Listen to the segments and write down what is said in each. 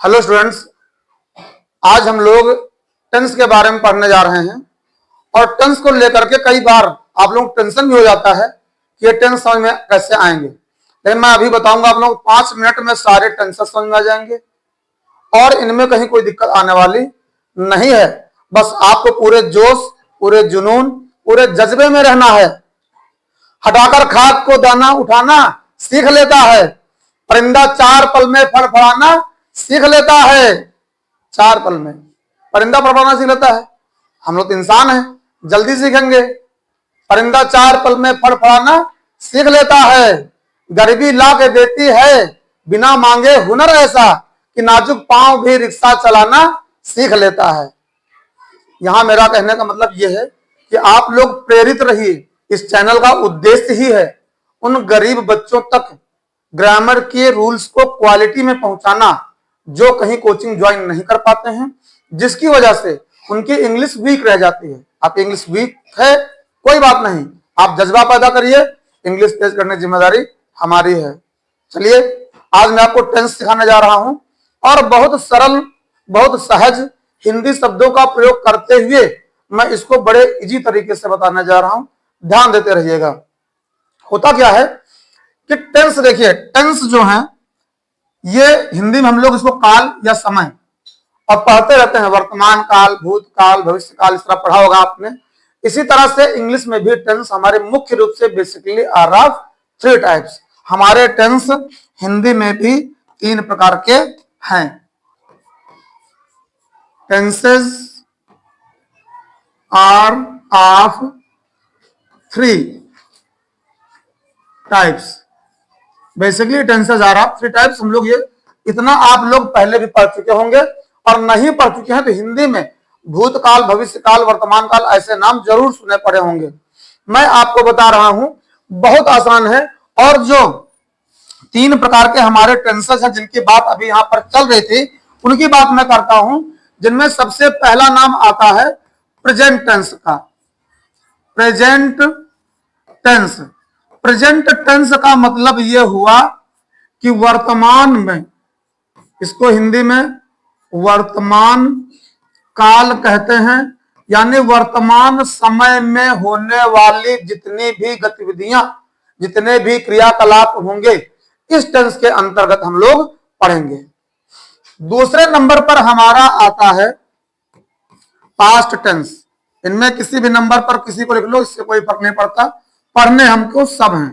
Hello students, आज हम लोग टेंस के बारे में पढ़ने जा रहे हैं। और टेंस को लेकर के कई बार आप लोग टेंशन भी हो जाता है कि ये टेंस समझ में कैसे आएंगे, लेकिन मैं अभी बताऊंगा आप लोग 5 मिनट में सारे टेंस समझ में आ जाएंगे और इनमें कहीं कोई दिक्कत आने वाली नहीं है। बस आपको पूरे जोश, पूरे जुनून, पूरे जज्बे में रहना है। हटाकर खाक को दाना उठाना सीख लेता है, परिंदा 4 पल में फड़फड़ाना सीख लेता है। 4 पल में परिंदा फड़फड़ाना सीख लेता है। हम लोग तो इंसान हैं, जल्दी सीखेंगे। परिंदा 4 पल में फड़फड़ाना सीख लेता है। गरीबी ला के देती है बिना मांगे हुनर ऐसा कि नाजुक पांव भी रिक्शा चलाना सीख लेता है। यहां मेरा कहने का मतलब यह है कि आप लोग प्रेरित रहिए। इस चैनल का उद्देश्य ही है उन गरीब बच्चों तक ग्रामर के रूल्स को क्वालिटी में पहुंचाना जो कहीं कोचिंग ज्वाइन नहीं कर पाते हैं, जिसकी वजह से उनकी इंग्लिश वीक रह जाती है। आप इंग्लिश वीक है कोई बात नहीं, आप जज्बा पैदा करिए, इंग्लिश तेज करने की जिम्मेदारी हमारी है। चलिए, आज मैं आपको टेंस सिखाने जा रहा हूं और बहुत सरल, बहुत सहज हिंदी शब्दों का प्रयोग करते हुए मैं इसको बड़े इजी तरीके से बताने जा रहा हूं। ध्यान देते रहिएगा। होता क्या है कि टेंस, देखिए टेंस जो है ये हिंदी में हम लोग इसको काल या समय और पढ़ते रहते हैं, वर्तमान काल, भूतकाल, भविष्य काल, इस तरह पढ़ा होगा आपने। इसी तरह से इंग्लिश में भी टेंस हमारे मुख्य रूप से बेसिकली आर ऑफ 3 टाइप्स। हमारे टेंस हिंदी में भी 3 प्रकार के हैं। Tenses are of 3 types. Basically tenses are of 3 types. हम लोग ये इतना आप लोग पहले भी पढ़ चुके होंगे, और नहीं पढ़ चुके हैं तो हिंदी में भूतकाल, भविष्य काल, वर्तमान काल ऐसे नाम जरूर सुने पड़े होंगे। मैं आपको बता रहा हूं, बहुत आसान है। और जो 3 प्रकार के हमारे टेंसेस हैं जिनकी बात अभी यहां पर चल रही थी, उनकी बात मैं करता हूं। जिनमें सबसे पहला नाम आता है प्रेजेंट टेंस का। Present tense. प्रेजेंट टेंस का मतलब यह हुआ कि वर्तमान में, इसको हिंदी में वर्तमान काल कहते हैं, यानी वर्तमान समय में होने वाली जितनी भी गतिविधियां, जितने भी क्रियाकलाप होंगे, इस टेंस के अंतर्गत हम लोग पढ़ेंगे। दूसरे नंबर पर हमारा आता है पास्ट टेंस। इनमें किसी भी नंबर पर किसी को लिख लो, इससे कोई फर्क नहीं पड़ता, पढ़ने हमको सब हैं।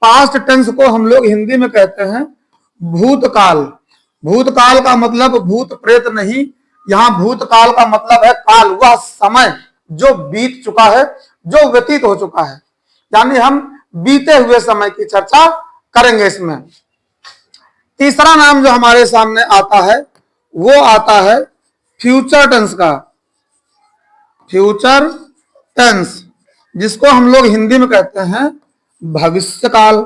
पास्ट टेंस को हम लोग हिंदी में कहते हैं भूतकाल। भूतकाल का मतलब भूत प्रेत नहीं, यहां भूतकाल का मतलब है काल, वह समय जो बीत चुका है, जो व्यतीत हो चुका है, यानी हम बीते हुए समय की चर्चा करेंगे इसमें। तीसरा नाम जो हमारे सामने आता है वो आता है फ्यूचर टेंस का। फ्यूचर टेंस, जिसको हम लोग हिंदी में कहते हैं भविष्य काल।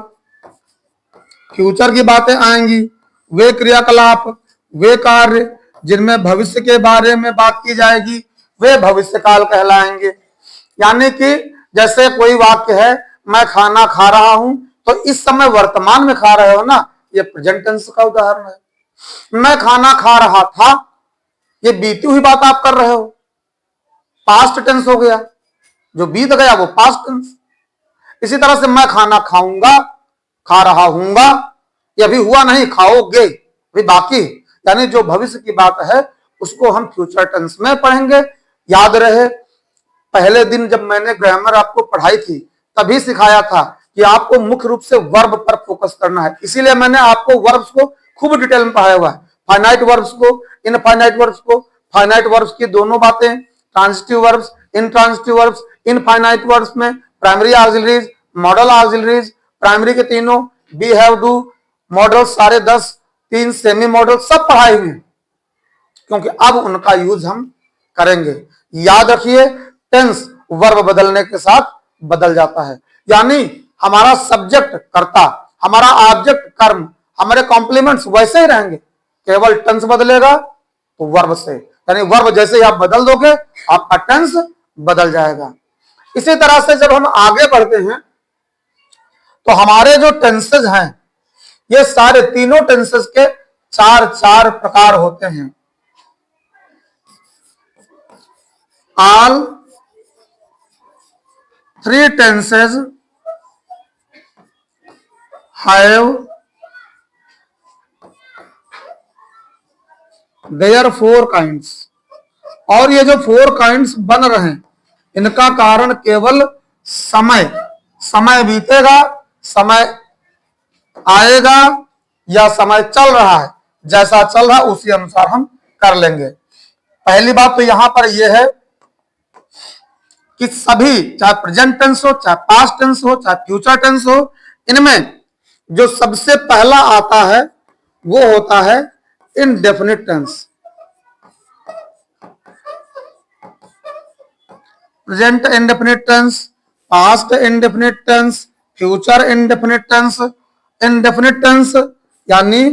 फ्यूचर की बातें आएंगी, वे क्रियाकलाप, वे कार्य जिनमें भविष्य के बारे में बात की जाएगी, वे भविष्य काल कहलाएंगे। यानी कि जैसे कोई वाक्य है, मैं खाना खा रहा हूं, तो इस समय वर्तमान में खा रहे हो ना, ये प्रेजेंट टेंस का उदाहरण है। मैं खाना खा रहा था, ये बीती हुई बात आप कर रहे हो, पास्ट टेंस हो गया। जो बीत गया वो पास्ट टेंस। इसी तरह से मैं खाना खाऊंगा, खा रहा हूंगा, ये अभी हुआ नहीं, खाओगे अभी बाकी, यानी जो भविष्य की बात है उसको हम फ्यूचर टेंस में पढ़ेंगे। याद रहे, पहले दिन जब मैंने ग्रामर आपको पढ़ाई थी तभी सिखाया था कि आपको मुख्य रूप से वर्ब पर फोकस करना है, इसीलिए मैंने आपको वर्ब्स को खूब डिटेल में पढ़ाया हुआ है। फाइनाइट वर्ब्स को, इनफाइनाइट वर्ब्स को। फाइनाइट वर्ब्स की दोनों बातें, transitive verbs, intransitive verbs. Infinite verbs में primary auxiliaries, modal auxiliaries, primary के तीनों, बी हैव डू, मॉडल सारे 10, 3 सेमी मॉडल सब पढ़ाए हुए हैं, क्योंकि अब उनका यूज हम करेंगे। याद रखिए, टेंस वर्ब बदलने के साथ बदल जाता है, यानी हमारा सब्जेक्ट कर्ता, हमारा ऑब्जेक्ट कर्म, हमारे कॉम्प्लीमेंट्स वैसे ही रहेंगे, केवल टेंस बदलेगा तो वर्ब से, यानी वर्ब जैसे ही आप बदल दोगे आपका टेंस बदल जाएगा। इसी तरह से जब हम आगे बढ़ते हैं तो हमारे जो टेंसेज हैं, ये सारे तीनों टेंसेज के चार चार प्रकार होते हैं। All three tenses have their four kinds. और ये जो फोर काइंड्स बन रहे हैं, इनका कारण केवल समय, समय बीतेगा, समय आएगा, या समय चल रहा है, जैसा चल रहा है उसी अनुसार हम कर लेंगे। पहली बात तो यहां पर यह है कि सभी, चाहे प्रेजेंट टेंस हो, चाहे पास्ट टेंस हो, चाहे फ्यूचर टेंस हो, इनमें जो सबसे पहला आता है वो होता है indefinite tense. Present indefinite tense, past indefinite tense, future indefinite tense. Indefinite tense यानी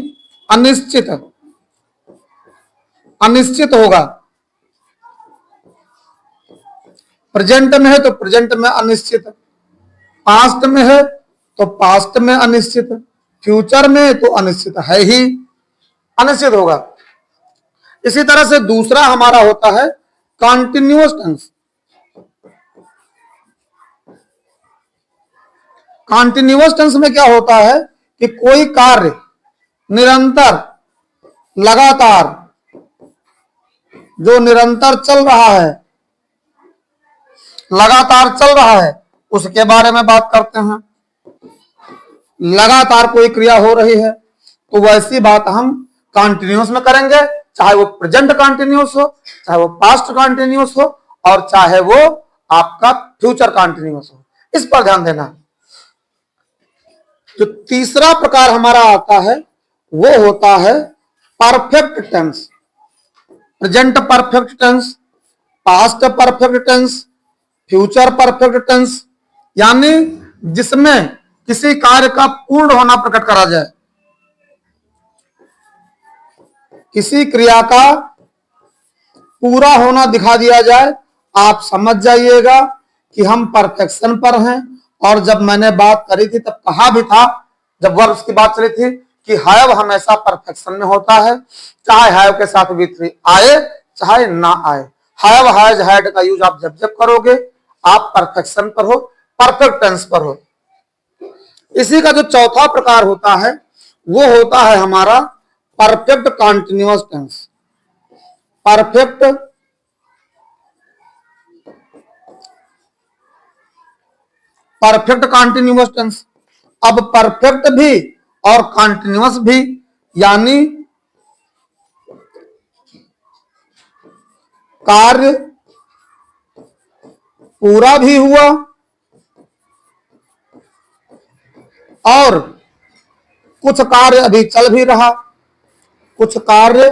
अनिश्चित, अनिश्चित होगा। प्रेजेंट में है तो प्रेजेंट में अनिश्चित, पास्ट में है तो पास्ट में अनिश्चित, फ्यूचर में तो अनिश्चित है ही, अनिश्चित होगा। इसी तरह से दूसरा हमारा होता है कॉन्टिन्यूअस टेंस। कॉन्टिन्यूअस टेंस में क्या होता है कि कोई कार्य निरंतर, लगातार, जो निरंतर चल रहा है, लगातार चल रहा है, उसके बारे में बात करते हैं। लगातार कोई क्रिया हो रही है तो वैसी बात हम कॉन्टिन्यूअस में करेंगे, चाहे वो प्रेजेंट कॉन्टिन्यूअस हो, चाहे वो पास्ट कॉन्टिन्यूअस हो, और चाहे वो आपका फ्यूचर कॉन्टिन्यूअस हो। इस पर ध्यान देना। जो तीसरा प्रकार हमारा आता है वो होता है perfect tense. Present perfect tense, past perfect tense, future perfect tense, यानी जिसमें किसी कार्य का पूर्ण होना प्रकट करा जाए, किसी क्रिया का पूरा होना दिखा दिया जाए। आप समझ जाइएगा कि हम परफेक्शन पर हैं। और जब मैंने बात करी थी तब कहा भी था, जब वर्ब्स की बात चली थी, कि हैव हमेशा परफेक्शन में होता है, चाहे हैव के साथ V3 आए चाहे ना आए। हैव, हैज, हैड का यूज आप जब जब करोगे आप परफेक्शन पर हो, परफेक्ट टेंस पर हो। इसी का जो चौथा प्रकार होता है वो होता है हमारा perfect continuous tense. Perfect perfect continuous tense. अब परफेक्ट भी और कॉन्टिन्यूअस भी, यानी कार्य पूरा भी हुआ और कुछ कार्य अभी चल भी रहा, कुछ कार्य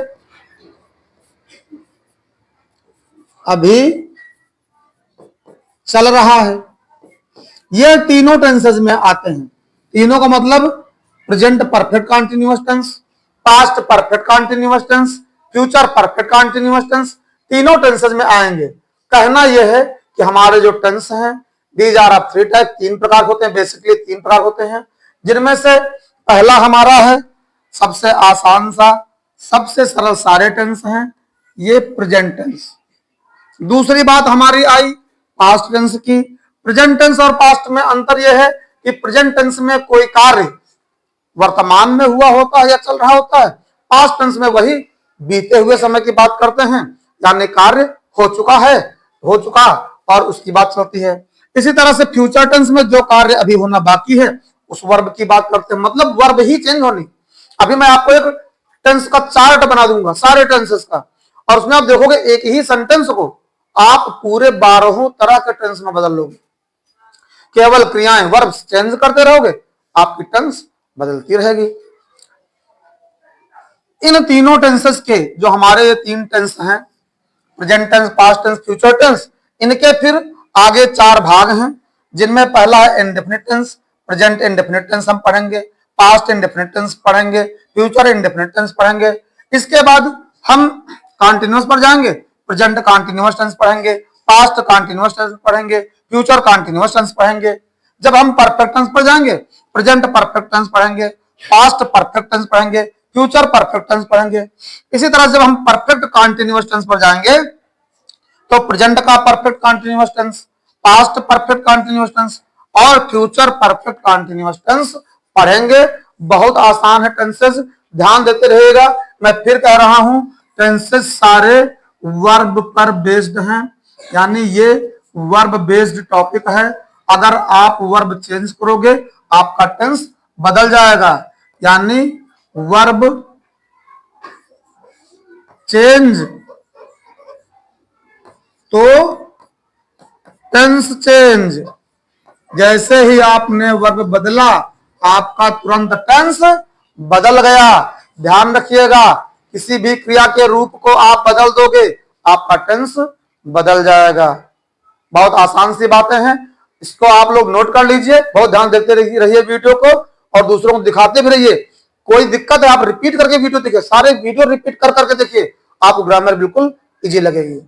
अभी चल रहा है। ये तीनों टेंसेस में आते हैं। तीनों का मतलब present perfect continuous tense, past perfect continuous tense, future perfect continuous tense, तीनों टेंसेस में आएंगे। कहना यह है कि हमारे जो टेंस हैं, these are of three type, तीन प्रकार होते हैं, बेसिकली तीन प्रकार होते हैं, जिनमें से पहला हमारा है सबसे आसान सा, सबसे सरल सारे टेंस हैं, ये प्रेजेंट टेंस। दूसरी बात हमारी आई पास्ट टेंस की। प्रेजेंट टेंस और पास्ट में अंतर यह है कि प्रेजेंट टेंस में कोई कार्य वर्तमान में हुआ होता है या चल रहा होता है, पास्ट टेंस में वही बीते हुए समय की बात करते हैं, यानी कार्य हो चुका है, हो चुका, और उसकी बात चलती है। इसी तरह से फ्यूचर टेंस में जो कार्य अभी होना बाकी है उस वर्ब की बात करते हैं, मतलब वर्ब ही चेंज होनी। अभी मैं आपको एक टेंस का चार्ट बना दूंगा सारे टेंसेस का, और उसमें आप देखोगे एक ही सेंटेंस को आप पूरे 12 तरह के टेंस में बदल लोगे। केवल क्रियाएं, वर्ब्स चेंज करते रहोगे, आपकी टेंस बदलती रहेगी। इन तीनों टेंसेस के जो हमारे ये तीन टेंस हैं, present tense, past tense, future tense, इनके फिर आगे चार भाग हैं, जिनमें पहला है indefinite tense. Present indefinite tense हम पढ़ेंगे, पास्ट इंडेफिनिट टेंस पढ़ेंगे, फ्यूचर इंडेफिनिट टेंस पढ़ेंगे। इसके बाद हम कॉन्टिन्यूअस पर जाएंगे, प्रेजेंट कॉन्टिन्यूअस टेंस पढ़ेंगे, पास्ट कॉन्टिन्यूअस टेंस पढ़ेंगे, फ्यूचर कॉन्टिन्यूअस टेंस पढ़ेंगे। जब हम परफेक्ट टेंस पर जाएंगे, प्रेजेंट परफेक्ट टेंस पढ़ेंगे, पास्ट परफेक्ट टेंस पढ़ेंगे, फ्यूचर परफेक्ट टेंस पढ़ेंगे। इसी तरह जब हम परफेक्ट कॉन्टिन्यूअस टेंस पर जाएंगे तो प्रेजेंट का perfect continuous tense, past perfect continuous tense और फ्यूचर परफेक्ट कॉन्टिन्यूअस टेंस पढ़ेंगे। बहुत आसान है टेंसेस, ध्यान देते रहिएगा। मैं फिर कह रहा हूं, टेंसेस सारे वर्ब पर बेस्ड हैं, यानी ये वर्ब बेस्ड टॉपिक है। अगर आप वर्ब चेंज करोगे आपका टेंस बदल जाएगा, यानी वर्ब चेंज तो टेंस चेंज। जैसे ही आपने वर्ब बदला आपका तुरंत टेंस बदल गया। ध्यान रखिएगा, किसी भी क्रिया के रूप को आप बदल दोगे आपका टेंस बदल जाएगा। बहुत आसान सी बातें हैं, इसको आप लोग नोट कर लीजिए। बहुत ध्यान देते रहिए वीडियो को और दूसरों को दिखाते भी रहिए। कोई दिक्कत है आप रिपीट करके वीडियो देखिए, सारे वीडियो रिपीट कर करके देखिए, आपको ग्रामर बिल्कुल इजी लगेगी।